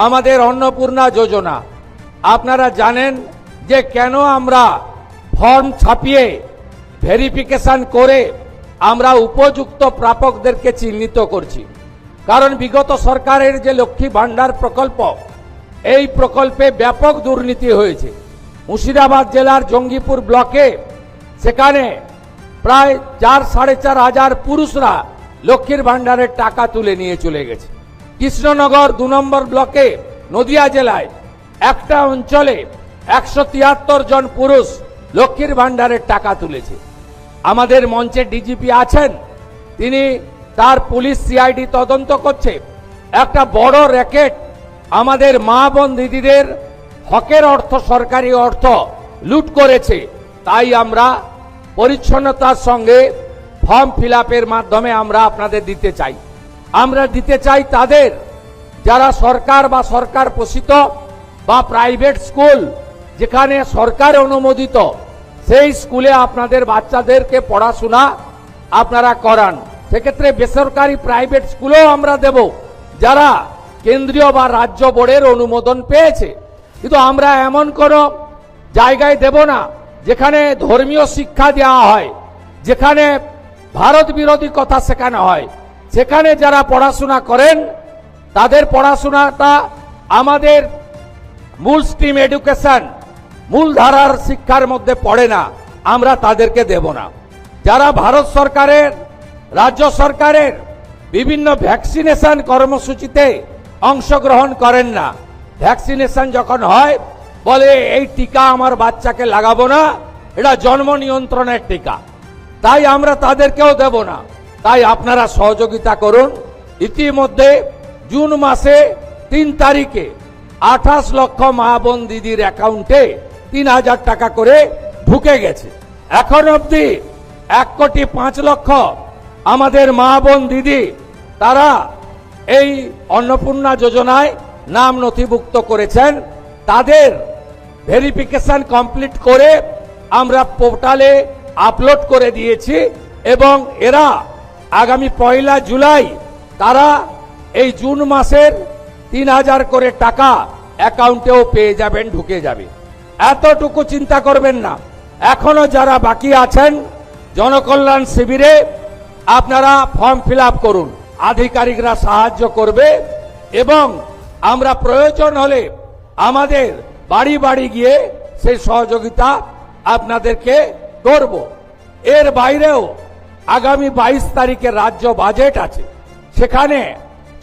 আমাদের অন্নপূর্ণা যোজনা। আপনারা জানেন যে কেন আমরা ফর্ম ছাপিয়ে ভেরিফিকেশন করে আমরা উপযুক্ত প্রাপকদেরকে চিহ্নিত করছি। কারণ বিগত সরকারের যে লক্ষ্মী ভান্ডার প্রকল্প, এই প্রকল্পে ব্যাপক দুর্নীতি হয়েছে। মুর্শিদাবাদ জেলার জঙ্গিপুর ব্লকে সেখানে প্রায় 4-4.5 পুরুষরা লক্ষ্মীর ভান্ডারের টাকা তুলে নিয়ে চলে গেছে। কৃষ্ণনগর 2 নম্বর ব্লকে নদিয়া জেলায় একটা অঞ্চলে 173 জন পুরুষ লক্ষ্মীর ভান্ডারের টাকা তুলেছে। আমাদের মঞ্চে ডিজিপি আছেন, তিনি তার পুলিশ সিআইডি তদন্ত করছে। একটা বড় র্যাকেট আমাদের মা বোন দিদিদের হকের অর্থ, সরকারি অর্থ লুট করেছে। তাই আমরা পরিচ্ছন্নতার সঙ্গে ফর্ম ফিল আপের মাধ্যমে আমরা আপনাদের দিতে চাই। আমরা দিতে চাই তাদের যারা সরকার বা সরকার পোষিত বা প্রাইভেট স্কুল যেখানে সরকার অনুমোদিত, সেই স্কুলে আপনাদের বাচ্চাদেরকে পড়াশোনা আপনারা করান। সেক্ষেত্রে বেসরকারি প্রাইভেট স্কুলেও আমরা দেব যারা কেন্দ্রীয় বা রাজ্য বোর্ডের অনুমোদন পেয়েছে। কিন্তু আমরা এমন কোনো জায়গায় দেব না যেখানে ধর্মীয় শিক্ষা দেওয়া হয়, যেখানে ভারত বিরোধী কথা শেখানো হয়। সেখানে যারা পড়াশোনা করেন তাদের পড়াশোনাটা আমাদের মূল স্ট্রিম এডুকেশন, মূলধারার শিক্ষার মধ্যে পড়ে না, আমরা তাদেরকে দেব না। যারা ভারত সরকারের, রাজ্য সরকারের বিভিন্ন ভ্যাকসিনেশন কর্মসূচিতে অংশগ্রহণ করেন না, ভ্যাকসিনেশন যখন হয় বলে এই টিকা আমার বাচ্চাকে লাগাবো না, এটা জন্ম নিয়ন্ত্রণের টিকা, তাই আমরা তাদেরকেও দেব না। তাই আপনারা সহযোগিতা করুন। ইতিমধ্যে জুন মাসে 3 তারিখে 28 লক্ষ মা বোন দিদির অ্যাকাউন্টে 3000 টাকা করে ঢুকে গেছে। এখন অবধি 1,05,00,000 আমাদের মা বোন দিদি তারা এই অন্নপূর্ণা যোজনায় নাম নথিভুক্ত করেছেন। তাদের ভেরিফিকেশন কমপ্লিট করে আমরা পোর্টালে আপলোড করে দিয়েছি এবং এরা আগামী 1 জুলাই তারা এই জুন মাসের 3000 করে টাকা অ্যাকাউন্টেও পেয়ে যাবেন, ঢুকে যাবে। এতটুকু চিন্তা করবেন না। এখনো যারা বাকি আছেন জনকল্যাণ শিবিরে আপনারা ফর্ম ফিল আপ করুন, আধিকারিকরা সাহায্য করবে এবং আমরা প্রয়োজন হলে আমাদের বাড়ি বাড়ি গিয়ে সেই সহযোগিতা আপনাদেরকে করব। এর বাইরেও আগামী 22 তারিখে রাজ্য বাজেট আছে, সেখানে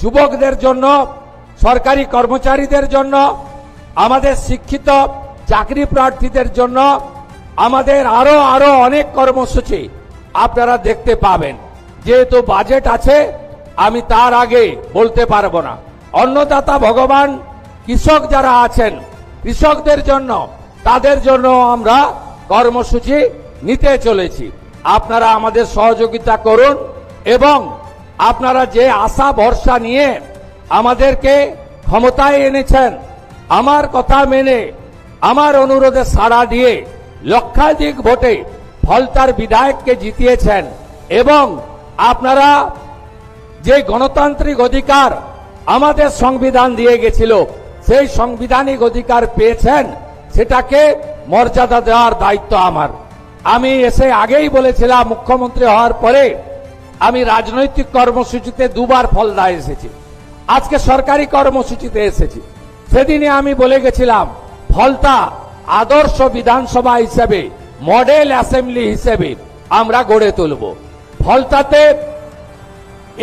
যুবকদের জন্য, সরকারি কর্মচারীদের জন্য, আমাদের শিক্ষিত চাকরি প্রার্থীদের জন্য আমাদের আরো অনেক কর্মসূচি আপনারা দেখতে পাবেন। যেহেতু বাজেট আছে আমি তার আগে বলতে পারবো না। অন্নদাতা ভগবান কৃষক যারা আছেন, কৃষকদের জন্য, তাদের জন্য আমরা কর্মসূচি নিতে চলেছি। আপনারা আমাদের সহযোগিতা করুন এবং আপনারা যে আশা ভরসা নিয়ে আমাদেরকে ক্ষমতায় এনেছেন, আমার কথা মেনে, আমার অনুরোধে সাড়া দিয়ে লক্ষাধিক ভোটে ফলতার বিধায়ককে জিতিয়েছেন এবং আপনারা যে গণতান্ত্রিক অধিকার আমাদের সংবিধান দিয়ে গেছিল, সেই সাংবিধানিক অধিকার পেয়েছেন, সেটাকে মর্যাদা দেওয়ার দায়িত্ব আমার। আমি এসে আগেই বলেছিলাম, মুখ্যমন্ত্রী হওয়ার পরে আমি রাজনৈতিক কর্মসূচিতে 2 বার ফলদা এসেছি, আজকে সরকারি কর্মসূচিতে এসেছি। সেদিনে আমি বলে গেছিলাম ফলতা আদর্শ বিধানসভা হিসেবে, মডেল অ্যাসেম্বলি হিসেবে আমরা গড়ে তুলব। ফলতাতে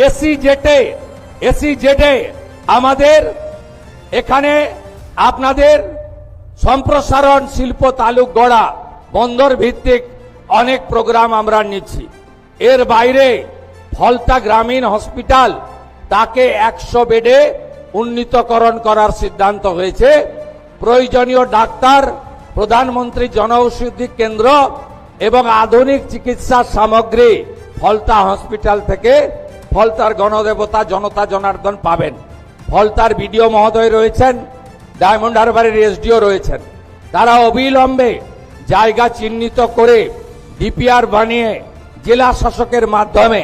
এসি জেটে আমাদের এখানে আপনাদের সম্প্রসারণ, শিল্প তালুক গড়া, বন্দর ভিত্তিক অনেক প্রোগ্রাম আমরা নিচ্ছি। এর বাইরে ফলতা গ্রামীণ হসপিটাল তাকে 100 বেডে উন্নীতকরণ করার সিদ্ধান্ত হয়েছে। প্রয়োজনীয় ডাক্তার, প্রধানমন্ত্রী জনঔষধি কেন্দ্র এবং আধুনিক চিকিৎসা সামগ্রী ফলতা হসপিটাল থেকে ফলতার গণদেবতা জনতা জনার্দন পাবেন। ফলতার বিডিও মহোদয় রয়েছেন, ডায়মন্ড হারবারের এসডিও রয়েছেন, তারা অবিলম্বে জায়গা চিহ্নিত করে ডিপিআর বানিয়ে জেলা শাসকের মাধ্যমে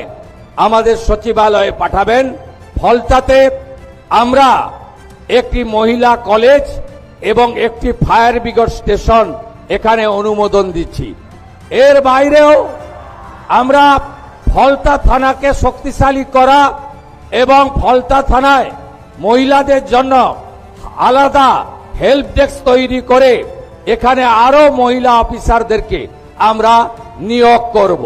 আমাদের সচিবালয়ে পাঠাবেন। ফলতাতে আমরা একটি মহিলা কলেজ এবং একটি ফায়ার ব্রিগেড স্টেশন এখানে অনুমোদন দিচ্ছি। এর বাইরেও আমরা ফলতা থানাকে শক্তিশালী করা এবং ফলতা থানায় মহিলাদের জন্য আলাদা হেল্প ডেস্ক তৈরি করে এখানে আরো মহিলা অফিসারদেরকে আমরা নিয়োগ করব।